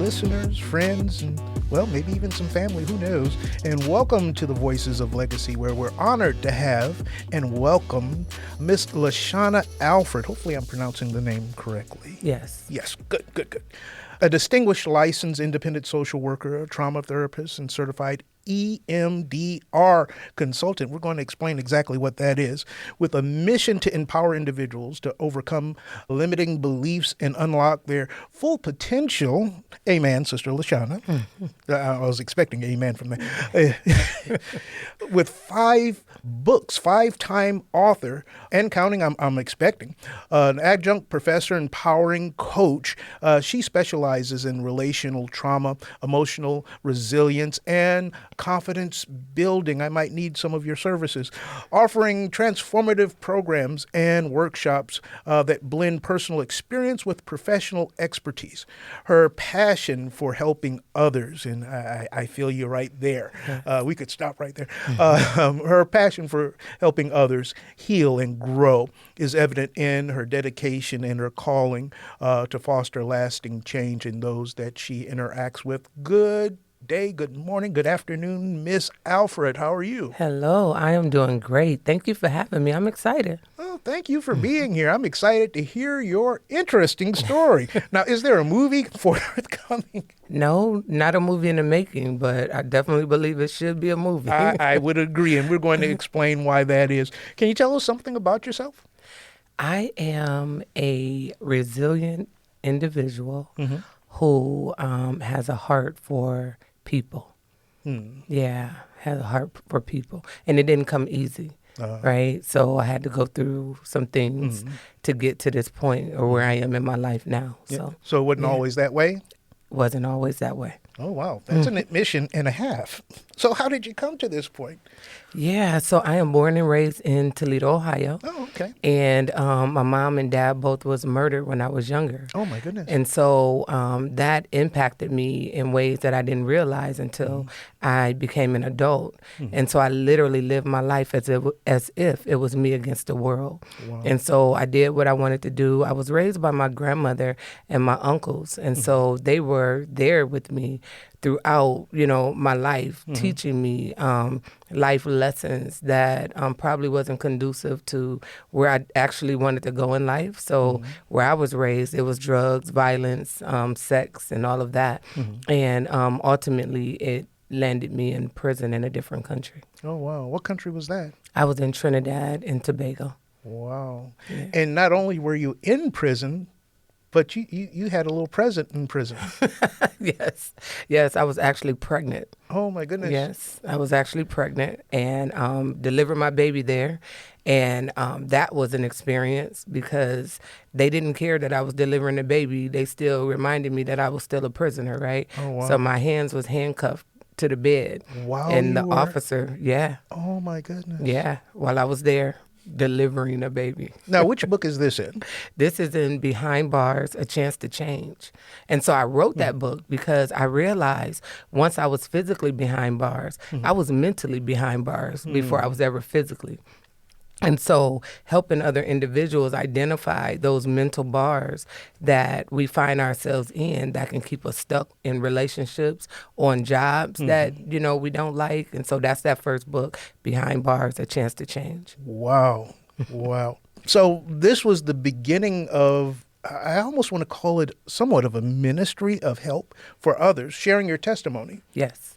listeners, friends, and, well, maybe even some family, who knows. And welcome to the Voices of Legacy, where we're honored to have and welcome Miss Lashanna Alfred. Hopefully I'm pronouncing the name correctly. Yes. Yes, good. A distinguished licensed independent social worker, a trauma therapist, and certified EMDR consultant. We're going to explain exactly what that is, with a mission to empower individuals to overcome limiting beliefs and unlock their full potential. Amen, Sister Lashanna. I was expecting amen from that. With 5 books, 5-time author, and counting, I'm expecting, an adjunct professor, empowering coach. She specializes in relational trauma, emotional resilience, and confidence building. I might need some of your services. Offering transformative programs and workshops that blend personal experience with professional expertise. Her passion for helping others, and I feel you right there. We could stop right there. Her passion for helping others heal and grow is evident in her dedication and her calling to foster lasting change in those that she interacts with. Good day, good morning, good afternoon, Miss Alfred. How are you? Hello, I am doing great. Thank you for having me. I'm excited. Oh, thank you for being here. I'm excited to hear your interesting story. Now, is there a movie forthcoming? No, not a movie in the making, but I definitely believe it should be a movie. I would agree, and we're going to explain why that is. Can you tell us something about yourself? I am a resilient individual who has a heart for people. Yeah, has a heart for people. And it didn't come easy, right? So I had to go through some things to get to this point or where I am in my life now. Yeah. So it wasn't always that way? Wasn't always that way. Oh, wow. That's an admission and a half. So how did you come to this point? Yeah, so I am born and raised in Toledo, Ohio. Oh, okay. And my mom and dad both was murdered when I was younger. Oh, my goodness. And so that impacted me in ways that I didn't realize until I became an adult. And so I literally lived my life as if it was me against the world. Wow. And so I did what I wanted to do. I was raised by my grandmother and my uncles. And so they were there with me throughout, my life, teaching me life lessons that probably wasn't conducive to where I actually wanted to go in life. So where I was raised, it was drugs, violence, sex, and all of that. And ultimately, it landed me in prison in a different country. Oh, wow. What country was that? I was in Trinidad and Tobago. Wow. Yeah. And not only were you in prison, but you had a little present in prison. Yes, I was actually pregnant. Oh, my goodness. Yes, I was actually pregnant and delivered my baby there. And that was an experience because they didn't care that I was delivering the baby. They still reminded me that I was still a prisoner, right? Oh, wow. So my hands was handcuffed to the bed. Wow. And the officer, Oh, my goodness. yeah, while I was there delivering a baby. Now, which book is this in? This is in Behind Bars, A Chance to Change. And so I wrote that book because I realized once I was physically behind bars, I was mentally behind bars before I was ever physically. And so helping other individuals identify those mental bars that we find ourselves in that can keep us stuck in relationships, on jobs that, we don't like. And so that's that first book, Behind Bars, A Chance to Change. Wow. Wow. So this was the beginning of, I almost want to call it somewhat of a ministry of help for others, sharing your testimony. Yes,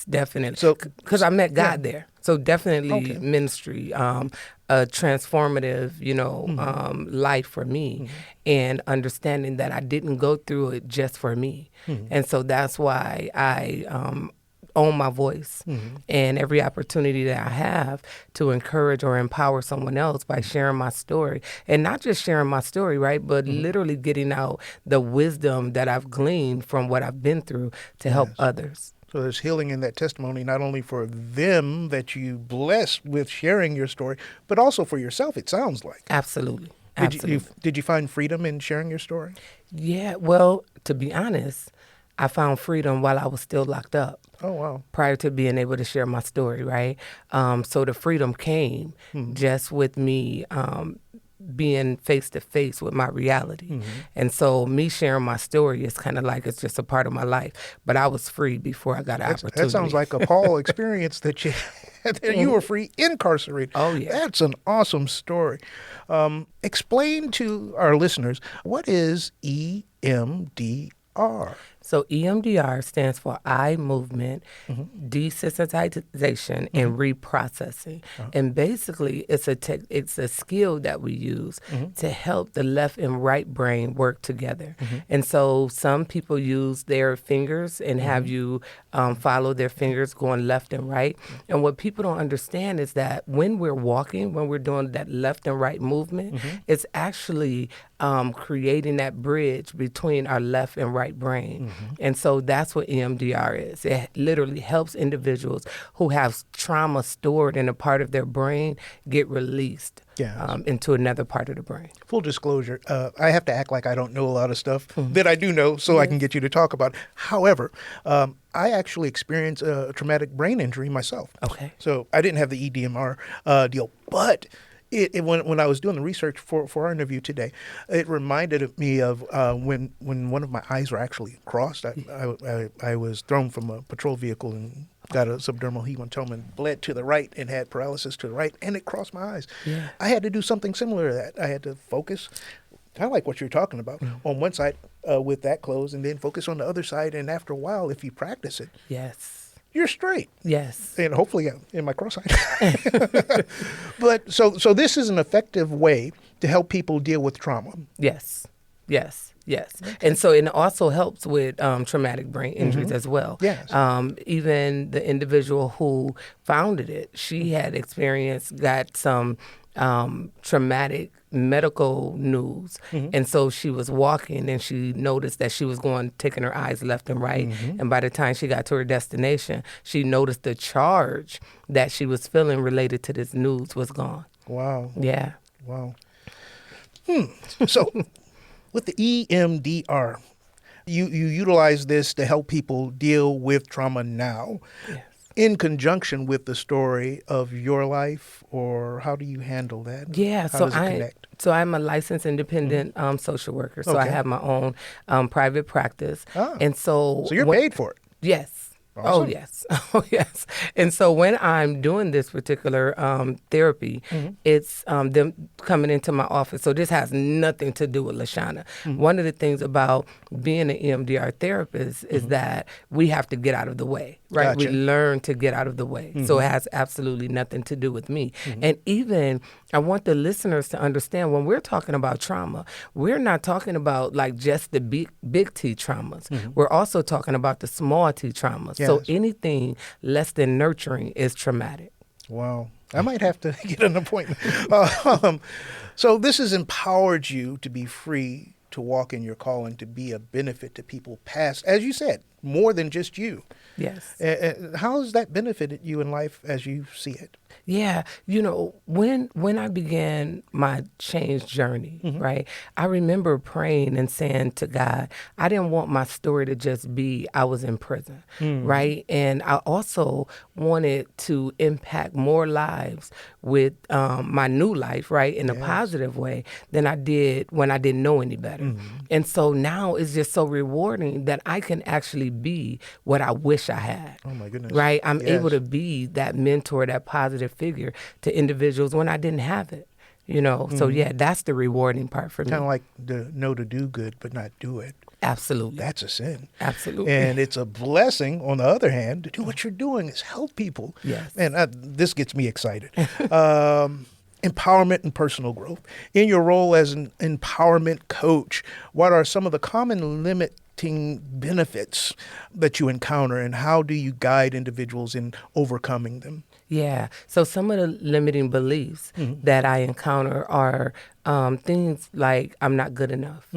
definitely. So, because I met God there. So definitely Okay. ministry, a transformative, life for me, and understanding that I didn't go through it just for me. And so that's why I own my voice and every opportunity that I have to encourage or empower someone else by sharing my story. And not just sharing my story, right, but literally getting out the wisdom that I've gleaned from what I've been through to help others. So there's healing in that testimony, not only for them that you bless with sharing your story, but also for yourself, it sounds like. Absolutely. Did you find freedom in sharing your story? Yeah, well, to be honest, I found freedom while I was still locked up. Oh, wow. Prior to being able to share my story, right? So the freedom came just with me being face to face with my reality. And so me sharing my story is kind of like it's just a part of my life. But I was free before I got an opportunity. That sounds like a Paul experience that you were free incarcerated. Oh, yeah. That's an awesome story. Explain to our listeners, what is EMDR? So EMDR stands for eye movement desensitization and reprocessing. And basically it's a skill that we use to help the left and right brain work together. And so some people use their fingers and have you follow their fingers going left and right. And what people don't understand is that when we're walking, when we're doing that left and right movement, it's actually creating that bridge between our left and right brain. And so that's what EMDR is. It literally helps individuals who have trauma stored in a part of their brain get released into another part of the brain. Full disclosure, I have to act like I don't know a lot of stuff that I do know so I can get you to talk about it. However, I actually experienced a traumatic brain injury myself. Okay. So I didn't have the EDMR deal, but when I was doing the research for our interview today, it reminded me of when one of my eyes were actually crossed. I was thrown from a patrol vehicle and got a subdermal hematoma and bled to the right and had paralysis to the right, and it crossed my eyes. Yeah. I had to do something similar to that. I had to focus, kind of like what you're talking about, on one side with that closed, and then focus on the other side. And after a while, if you practice it, Yes. you're straight. Yes. And hopefully in my cross-eyed. But so this is an effective way to help people deal with trauma. Yes. Yes. Yes. And so it also helps with traumatic brain injuries as well. Yes. Even the individual who founded it, she had got some traumatic medical news. And so she was walking and she noticed that she was taking her eyes left and right. And by the time she got to her destination, she noticed the charge that she was feeling related to this news was gone. Wow. Yeah. Wow. So with the EMDR, you utilize this to help people deal with trauma now. Yes. In conjunction with the story of your life, or how do you handle that? Yeah, how so does it connect? So I'm a licensed independent social worker. So I Okay. have my own private practice, and so you're paid for it. Yes. Awesome. Oh yes. Oh yes. And so when I'm doing this particular therapy, it's them coming into my office. So this has nothing to do with Lashanna. One of the things about being an EMDR therapist is that we have to get out of the way, right? Gotcha. We learn to get out of the way. So it has absolutely nothing to do with me. And even I want the listeners to understand when we're talking about trauma, we're not talking about like just the big T traumas. We're also talking about the small T traumas. So Yes. anything less than nurturing is traumatic. Wow. I might have to get an appointment. So this has empowered you to be free to walk in your calling, to be a benefit to people past, as you said, more than just you. Yes. How has that benefited you in life as you see it? Yeah, you know, when I began my change journey, right, I remember praying and saying to God, I didn't want my story to just be I was in prison, right? And I also wanted to impact more lives with my new life, right, in a positive way than I did when I didn't know any better. And so now it's just so rewarding that I can actually be what I wish I had. Oh, my goodness. Right? I'm Yes. able to be that mentor, that positive figure to individuals when I didn't have it. You know, so yeah, that's the rewarding part for me. Kind of like the know to do good but not do it. Absolutely. That's a sin. Absolutely. And it's a blessing, on the other hand, to do what you're doing is help people. Yes. And this gets me excited. Empowerment and personal growth. In your role as an empowerment coach, what are some of the common limiting benefits that you encounter, and how do you guide individuals in overcoming them? Yeah. So some of the limiting beliefs that I encounter are things like I'm not good enough,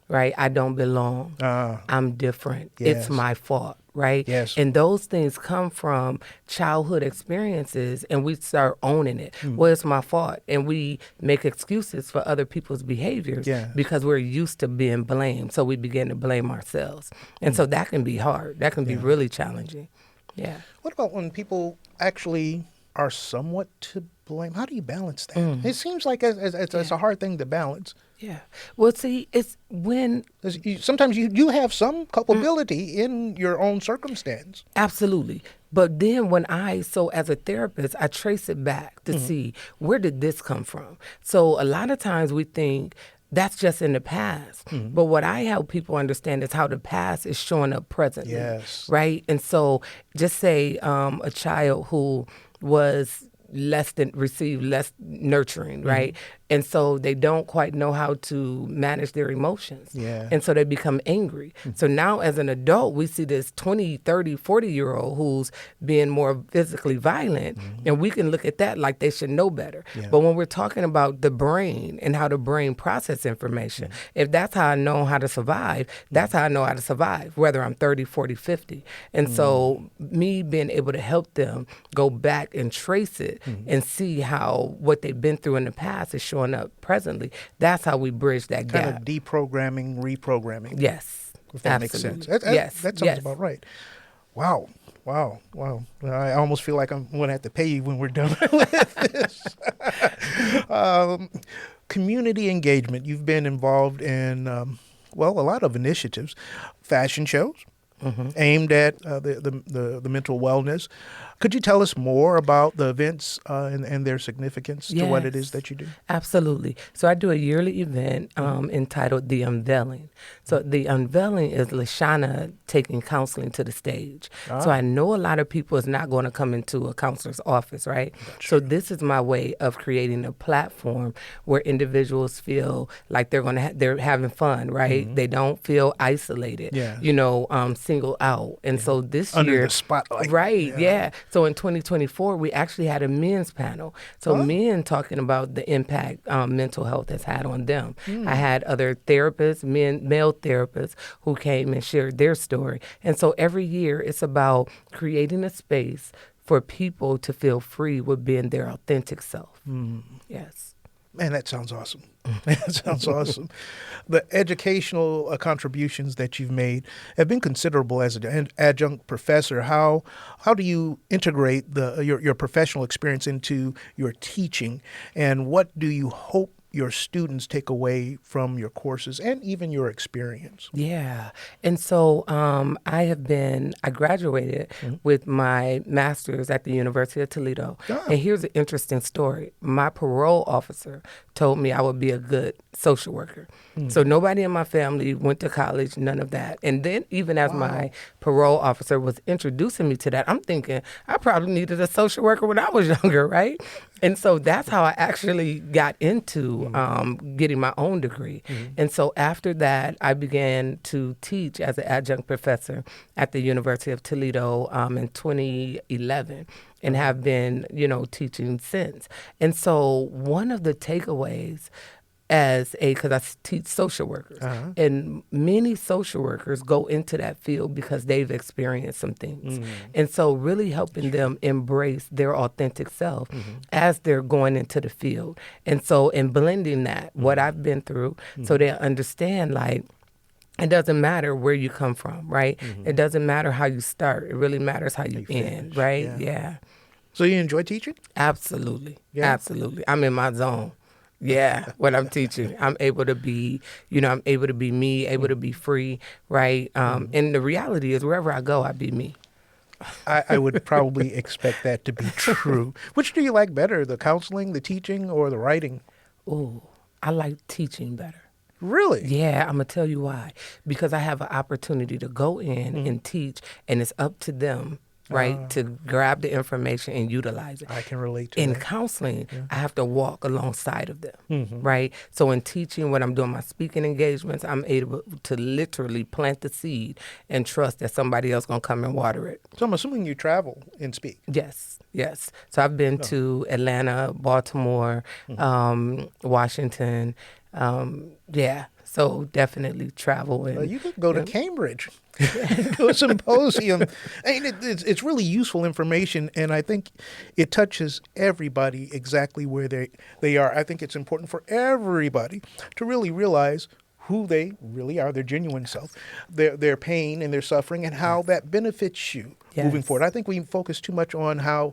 right? I don't belong. I'm different. Yes. It's my fault, right? Yes. And those things come from childhood experiences, and we start owning it. Well, it's my fault. And we make excuses for other people's behaviors Yes. because we're used to being blamed. So we begin to blame ourselves. And so that can be hard. That can be really challenging. Yeah. What about when people actually are somewhat to blame. How do you balance that? It seems like it's a hard thing to balance. Yeah. Well, see, it's when 'Cause sometimes you have some culpability in your own circumstance. absolutely. But then so as a therapist, I trace it back to see where did this come from. So a lot of times we think that's just in the past. But what I help people understand is how the past is showing up presently. Yes. Right. And so just say a child who was received less nurturing, right? And so they don't quite know how to manage their emotions. Yeah. And so they become angry. So now as an adult, we see this 20, 30, 40-year-old who's being more physically violent. And we can look at that like they should know better. Yeah. But when we're talking about the brain and how the brain processes information, if that's how I know how to survive, that's how I know how to survive, whether I'm 30, 40, 50. And so me being able to help them go back and trace it and see how what they've been through in the past is showing up presently, that's how we bridge that Kind gap. of deprogramming, reprogramming. Yes. If that makes sense. That sounds about right. Wow. I almost feel like I'm going to have to pay you when we're done with this. Community engagement. You've been involved in, a lot of initiatives, fashion shows aimed at the mental wellness. Could you tell us more about the events and their significance to what it is that you do? Absolutely. So I do a yearly event entitled The Unveiling. So The Unveiling is Lashanna taking counseling to the stage. So I know a lot of people is not going to come into a counselor's office, right? So this is my way of creating a platform where individuals feel like they're having fun, right? They don't feel isolated, singled out. And so this Under year, the spotlight. right? Yeah. So in 2024, we actually had a men's panel. So men talking about the impact mental health has had on them. I had other therapists, male therapists, who came and shared their story. And so every year, it's about creating a space for people to feel free with being their authentic self. Yes. Man, that sounds awesome. That sounds awesome. The educational contributions that you've made have been considerable as an adjunct professor. How do you integrate your professional experience into your teaching, and what do you hope your students take away from your courses and even your experience? Yeah. And so I graduated with my master's at the University of Toledo. And here's an interesting story. My parole officer told me I would be a good social worker. So nobody in my family went to college, none of that. And then even as my parole officer was introducing me to that, I'm thinking I probably needed a social worker when I was younger, right? And so that's how I actually got into getting my own degree. And so after that, I began to teach as an adjunct professor at the University of Toledo in 2011 and have been, teaching since. And so one of the takeaways because I teach social workers, and many social workers go into that field because they've experienced some things. And so really helping them embrace their authentic self as they're going into the field. And so in blending that, what I've been through, so they understand, like, it doesn't matter where you come from, right? It doesn't matter how you start. It really matters how you end, right? Yeah. So you enjoy teaching? Absolutely. Yeah. Absolutely. I'm in my zone. Yeah, when I'm teaching, I'm able to be, I'm able to be me, able to be free, right? And the reality is, wherever I go, I be me. I would probably expect that to be true. Which do you like better, the counseling, the teaching, or the writing? Ooh, I like teaching better. Really? Yeah, I'm going to tell you why. Because I have an opportunity to go in and teach, and it's up to them, right, to grab the information and utilize it. I can relate to In that. counseling, I have to walk alongside of them, right? So in teaching, when I'm doing my speaking engagements, I'm able to literally plant the seed and trust that somebody else going to come and water it. So I'm assuming you travel and speak. Yes. So I've been to Atlanta, Baltimore, Washington. So definitely travel. And You could go to Cambridge, do a symposium. It's really useful information, and I think it touches everybody exactly where they are. I think it's important for everybody to really realize who they really are, their genuine self, their pain and their suffering, and how that benefits you moving forward. I think we focus too much on how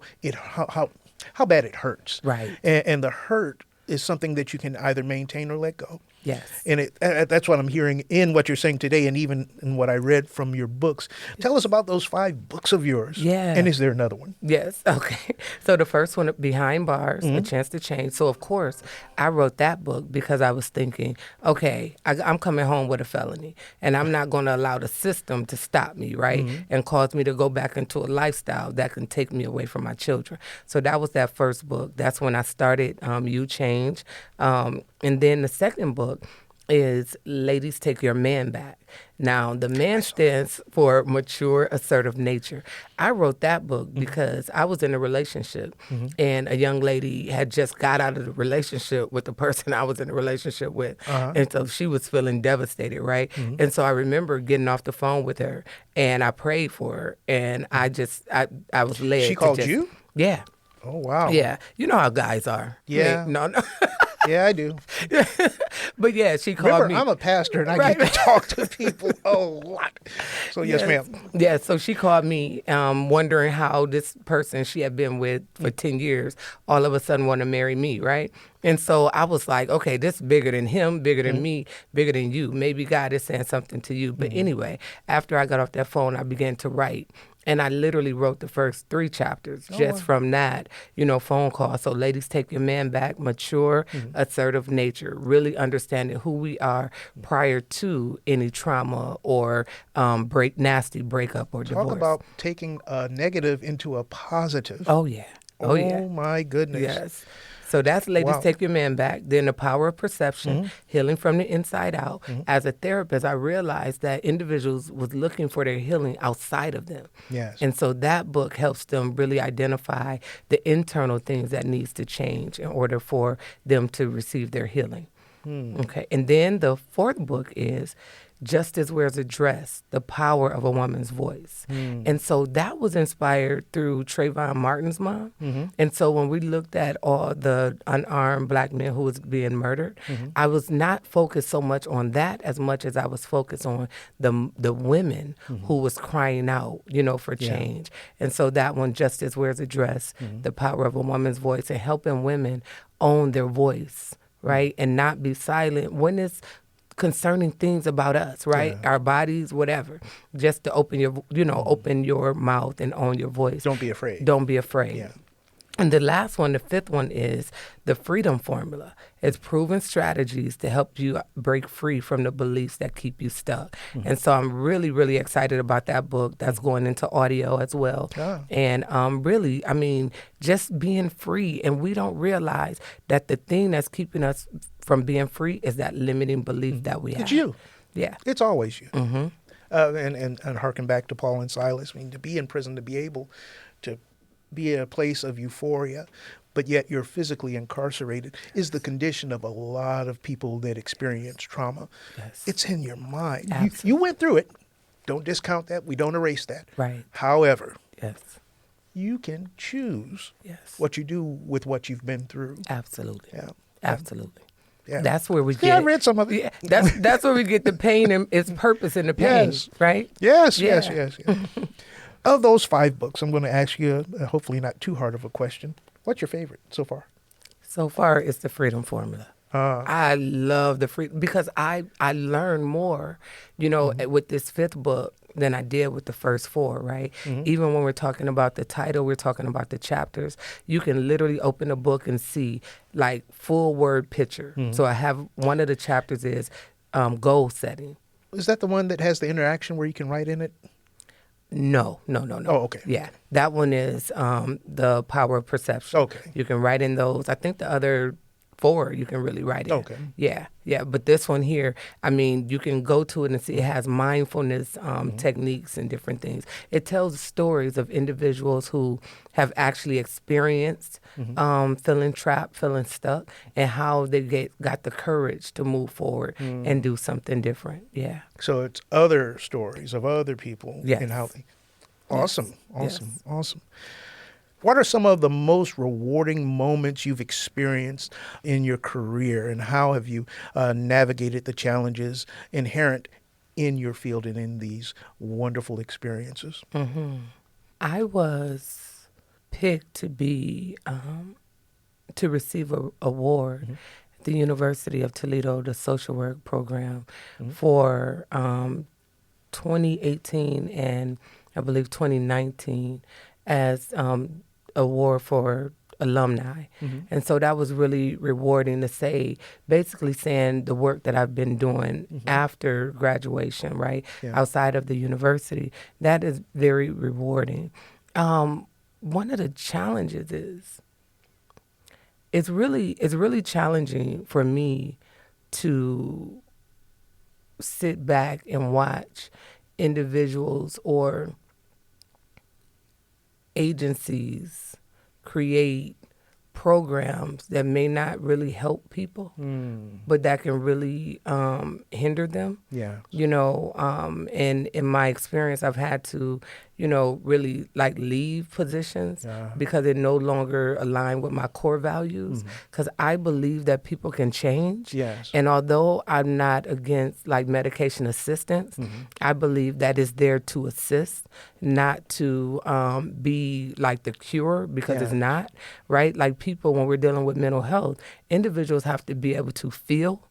how bad it hurts. Right. And the hurt is something that you can either maintain or let go. Yes. And that's what I'm hearing in what you're saying today, and even in what I read from your books. Tell us about those 5 books of yours. Yeah. And is there another one? Yes. Okay. So the first one, Behind Bars, A Chance to Change. So, of course, I wrote that book because I was thinking, okay, I'm coming home with a felony, and I'm not going to allow the system to stop me, right, and cause me to go back into a lifestyle that can take me away from my children. So that was that first book. That's when I started You Change. And then the second book is Ladies Take Your Man Back. Now, the man stands for mature, assertive nature. I wrote that book because I was in a relationship and a young lady had just got out of the relationship with the person I was in a relationship with. And so she was feeling devastated, right? And so I remember getting off the phone with her and I prayed for her and I was led She to called just, you? Yeah. Oh, wow. Yeah. You know how guys are. Yeah. No. Yeah, I do. But yeah, she called Remember, me. I'm a pastor and I Right. get to talk to people a lot. So, yes, ma'am. Yeah, so she called me wondering how this person she had been with for 10 years all of a sudden want to marry me, right? And so I was like, okay, this is bigger than him, bigger than me, bigger than you. Maybe God is saying something to you. But anyway, after I got off that phone, I began to write. And I literally wrote the first 3 chapters just from that, phone call. So Ladies Take Your Man Back, mature, assertive nature, really understanding who we are prior to any trauma or nasty breakup or divorce. Talk about taking a negative into a positive. Oh, yeah. Oh, yeah. My goodness. Yes. So that's Ladies Wow. Take Your Man Back. Then The Power of Perception, Healing from the Inside Out. As a therapist, I realized that individuals was looking for their healing outside of them. Yes. And so that book helps them really identify the internal things that needs to change in order for them to receive their healing. Okay. And then the 4th book is Justice Wears a Dress, The Power of a Woman's Voice. And so that was inspired through Trayvon Martin's mom. And so when we looked at all the unarmed Black men who was being murdered, I was not focused so much on that as much as I was focused on the women who was crying out, for change. And so that one, Justice Wears a Dress, The Power of a Woman's Voice, and helping women own their voice, right? And not be silent when it's concerning things about us, right? Yeah. Our bodies, whatever. Just to open open your mouth and own your voice. Don't be afraid. Don't be afraid. Yeah. And the last one, the 5th one, is the Freedom Formula. It's proven strategies to help you break free from the beliefs that keep you stuck. And so I'm really, really excited about that book. That's going into audio as well. Ah. And really, just being free. And we don't realize that the thing that's keeping us from being free is that limiting belief that we have. It's you. Yeah. It's always you. And harken back to Paul and Silas. To be in prison, to be able to be in a place of euphoria, but yet you're physically incarcerated, is the condition of a lot of people that experience trauma. Yes. It's in your mind. Absolutely. You went through it. Don't discount that. We don't erase that. Right. However, Yes. you can choose Yes. what you do with what you've been through. Absolutely. Yeah. Absolutely. Yeah. That's where we Yeah, I get. read some of it. Yeah, that's where we get the pain and its purpose in the pain, Yes. right? Yes, Yeah. yes. Of those 5 books, I'm going to ask you, hopefully not too hard of a question. What's your favorite so far? So far, it's the Freedom Formula. I love the freedom because I learned more, with this 5th book than I did with the first 4, right? Even when we're talking about the title, we're talking about the chapters. You can literally open a book and see like full word picture. So I have one of the chapters is goal setting. Is that the one that has the interaction where you can write in it? No. Oh, okay. Yeah, that one is the Power of Perception. Okay. You can write in those. I think the other 4 you can really write in. Okay. Yeah. But this one here, you can go to it and see it has mindfulness techniques and different things. It tells stories of individuals who have actually experienced feeling trapped, feeling stuck, and how they got the courage to move forward and do something different. Yeah. So it's other stories of other people Yes. and how they. Awesome. Yes. Awesome. What are some of the most rewarding moments you've experienced in your career, and how have you navigated the challenges inherent in your field and in these wonderful experiences? I was picked to receive a award at the University of Toledo, the social work program, for 2018 and I believe 2019 as award for alumni. And so that was really rewarding to say, basically saying the work that I've been doing after graduation, right, Yeah. outside of the university, that is very rewarding. One of the challenges is it's really challenging for me to sit back and watch individuals or agencies create programs that may not really help people, but that can really hinder them. Yeah. And in my experience, I've had to, really like leave positions because it no longer aligned with my core values. Because I believe that people can change. Yes. And although I'm not against like medication assistance, I believe that is there to assist, not to be like the cure, because it's not, right? Like people, when we're dealing with mental health, individuals have to be able to feel.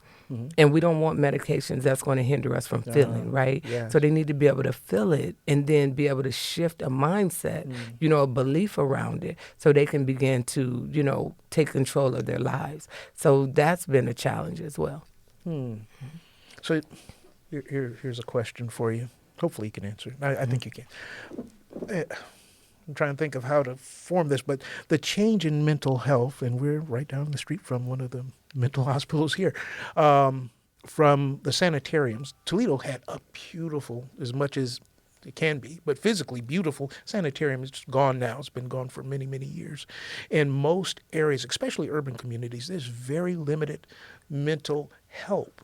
And we don't want medications that's going to hinder us from feeling, right? Yes. So they need to be able to feel it and then be able to shift a mindset, a belief around it, so they can begin to, take control of their lives. So that's been a challenge as well. So here's a question for you. Hopefully you can answer it. I think you can. I'm trying to think of how to form this, but the change in mental health, and we're right down the street from one of the mental hospitals here, from the sanitariums. Toledo had a beautiful, as much as it can be, but physically beautiful sanitarium. It's gone now. It's been gone for many, many years. In most areas, especially urban communities, there's very limited mental help.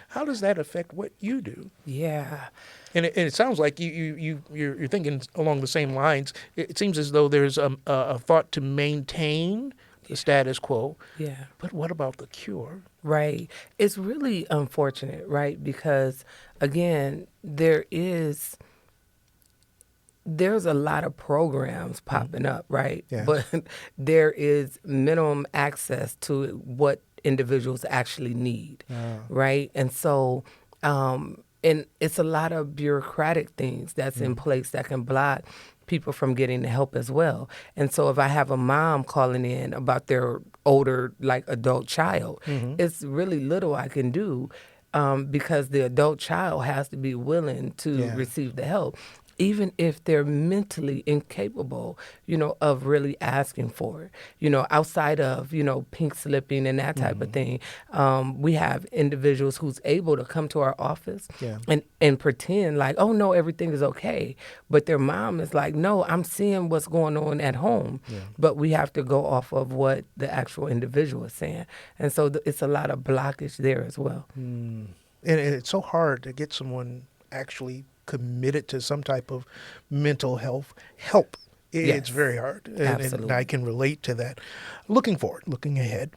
How does that affect what you do? Yeah. And it sounds like you're thinking along the same lines. It seems as though there's a thought to maintain the status quo. Yeah. But what about the cure? Right. It's really unfortunate, right? Because again, there's a lot of programs popping up, right? Yes. But there is minimum access to what individuals actually need, right? And so, and it's a lot of bureaucratic things that's in place that can block people from getting the help as well. And so if I have a mom calling in about their older, like adult child, it's really little I can do because the adult child has to be willing to receive the help, even if they're mentally incapable, of really asking for it. Outside of, pink slipping and that type of thing, we have individuals who's able to come to our office and pretend like, oh, no, everything is okay. But their mom is like, no, I'm seeing what's going on at home. But we have to go off of what the actual individual is saying. And so it's a lot of blockage there as well. And it's so hard to get someone actually committed to some type of mental health help. It's very hard. And I can relate to that. Looking forward, looking ahead,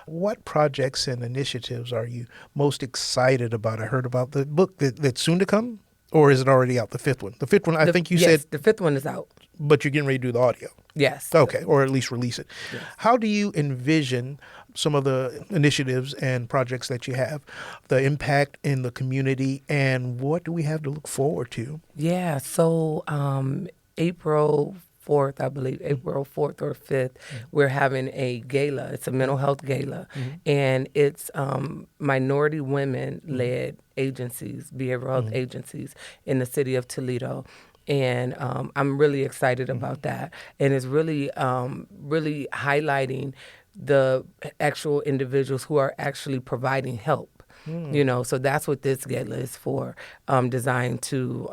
what projects and initiatives are you most excited about? I heard about the book that's soon to come, or is it already out, the fifth one? The fifth one, I think you said. The fifth one is out. But you're getting ready to do the audio. Yes. Okay, or at least release it. Yes. How do you envision some of the initiatives and projects that you have, the impact in the community, and what do we have to look forward to? Yeah, so April 4th, I believe, April 4th or 5th, we're having a gala. It's a mental health gala, and it's minority women-led agencies, behavioral health agencies in the city of Toledo. And I'm really excited about that. And it's really, really highlighting the actual individuals who are actually providing help. So that's what this gala is for, designed to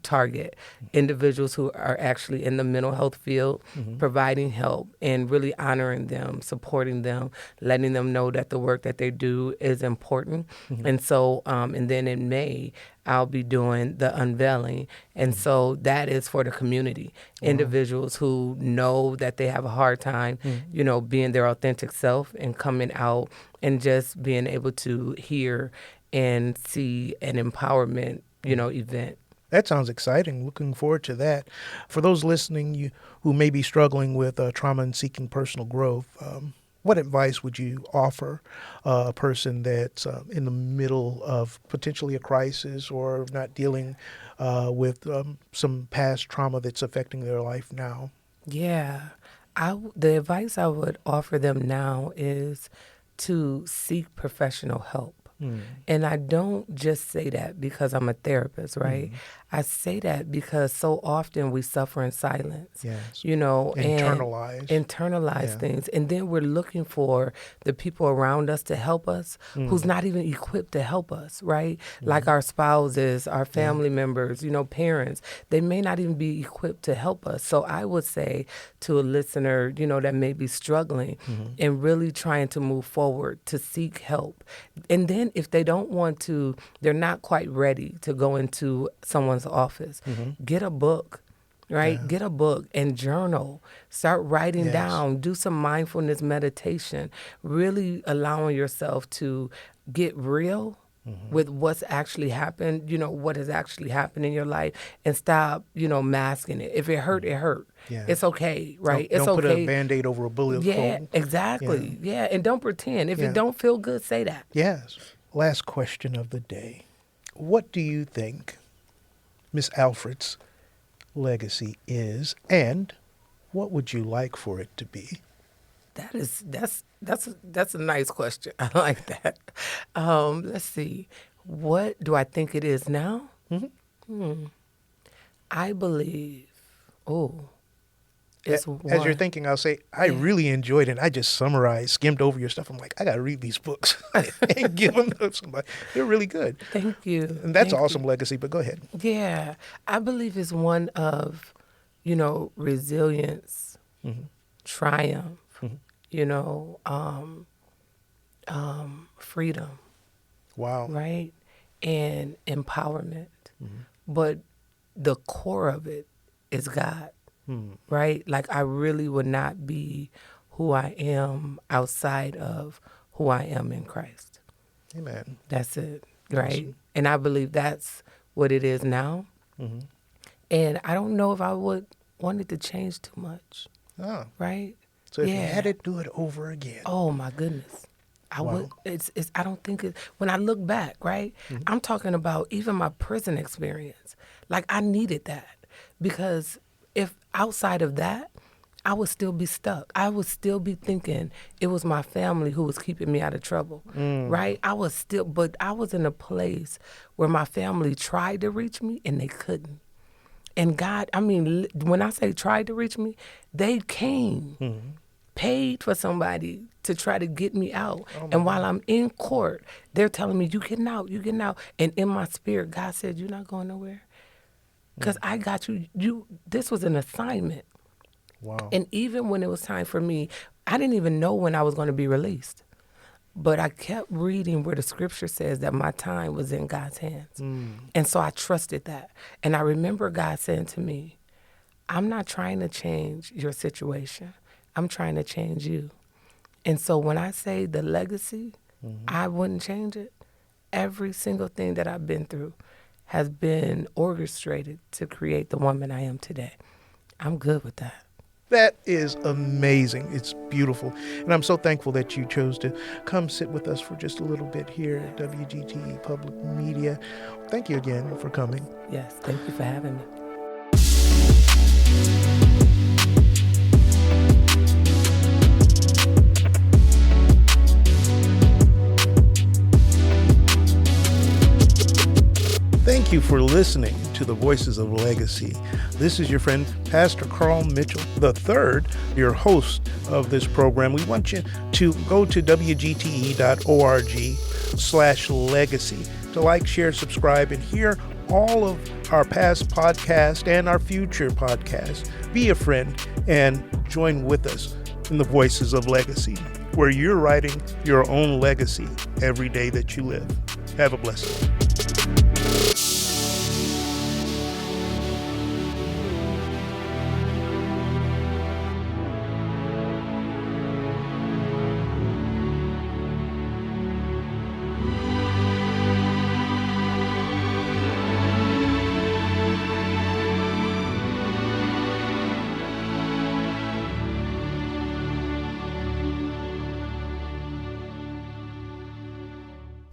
target individuals who are actually in the mental health field, providing help and really honoring them, supporting them, letting them know that the work that they do is important. And so, and then in May, I'll be doing the unveiling. And so that is for the community, individuals who know that they have a hard time, being their authentic self and coming out and just being able to hear and see an empowerment, event. That sounds exciting. Looking forward to that. For those listening who may be struggling with trauma and seeking personal growth, what advice would you offer a person that's in the middle of potentially a crisis or not dealing with some past trauma that's affecting their life now? Yeah. The advice I would offer them now is to seek professional help. And I don't just say that because I'm a therapist, right? I say that because so often we suffer in silence, Yes. and Internalize. internalize Yeah. things. And then we're looking for the people around us to help us who's not even equipped to help us, right? Like our spouses, our family members, parents. They may not even be equipped to help us. So I would say to a listener, that may be struggling and really trying to move forward, to seek help. And then if they don't want to, they're not quite ready to go into someone's office, get a book, right? Yeah. Get a book and journal. Start writing Yes. down. Do some mindfulness meditation. Really allowing yourself to get real with what's actually happened, what has actually happened in your life, and stop, masking it. If it hurt, it hurt. Yeah. It's okay, right? Don't it's put a okay. Band-Aid over a bullet Yeah, hole. exactly. Yeah, and don't pretend. If Yeah. it don't feel good, say that. Yes. Last question of the day. What do you think Miss Alfred's legacy is, and what would you like for it to be? That's a nice question. I like that. Let's see. What do I think it is now? I believe. It's As you're thinking, I'll say, I really enjoyed it. I just summarized, skimmed over your stuff. I'm like, I got to read these books and give them to somebody. They're really good. Thank you. And that's Thank awesome you. legacy, but go ahead. Yeah, I believe it's one of, resilience, triumph, freedom, Wow. right, and empowerment. But the core of it is God, right? Like I really would not be who I am outside of who I am in Christ. Amen. That's it, right? Awesome. And I believe that's what it is now. And I don't know if I would want it to change too much, Oh, right? so if you Yeah. had it, do it over again. Oh my goodness. I Wow. would it's I don't think it when I look back, right? I'm talking about even my prison experience. Like I needed that because if outside of that, I would still be stuck. I would still be thinking it was my family who was keeping me out of trouble, right? But I was in a place where my family tried to reach me and they couldn't. And God, when I say tried to reach me, they came, paid for somebody to try to get me out. And while I'm in court, they're telling me, you getting out, you getting out. And in my spirit, God said, you're not going nowhere. Because I got you. This was an assignment. Wow. And even when it was time for me, I didn't even know when I was going to be released. But I kept reading where the scripture says that my time was in God's hands. And so I trusted that. And I remember God saying to me, I'm not trying to change your situation. I'm trying to change you. And so when I say the legacy, I wouldn't change it. Every single thing that I've been through has been orchestrated to create the woman I am today. I'm good with that. That is amazing. It's beautiful. And I'm so thankful that you chose to come sit with us for just a little bit here at WGTE Public Media. Thank you again for coming. Yes, thank you for having me. Thank you for listening to the Voices of Legacy. This is your friend, Pastor Carl Mitchell III, your host of this program. We want you to go to wgte.org/legacy to like, share, subscribe, and hear all of our past podcasts and our future podcasts. Be a friend and join with us in the Voices of Legacy, where you're writing your own legacy every day that you live. Have a blessed day.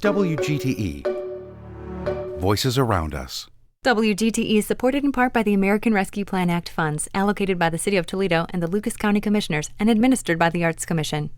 WGTE. Voices around us. WGTE is supported in part by the American Rescue Plan Act funds allocated by the City of Toledo and the Lucas County Commissioners and administered by the Arts Commission.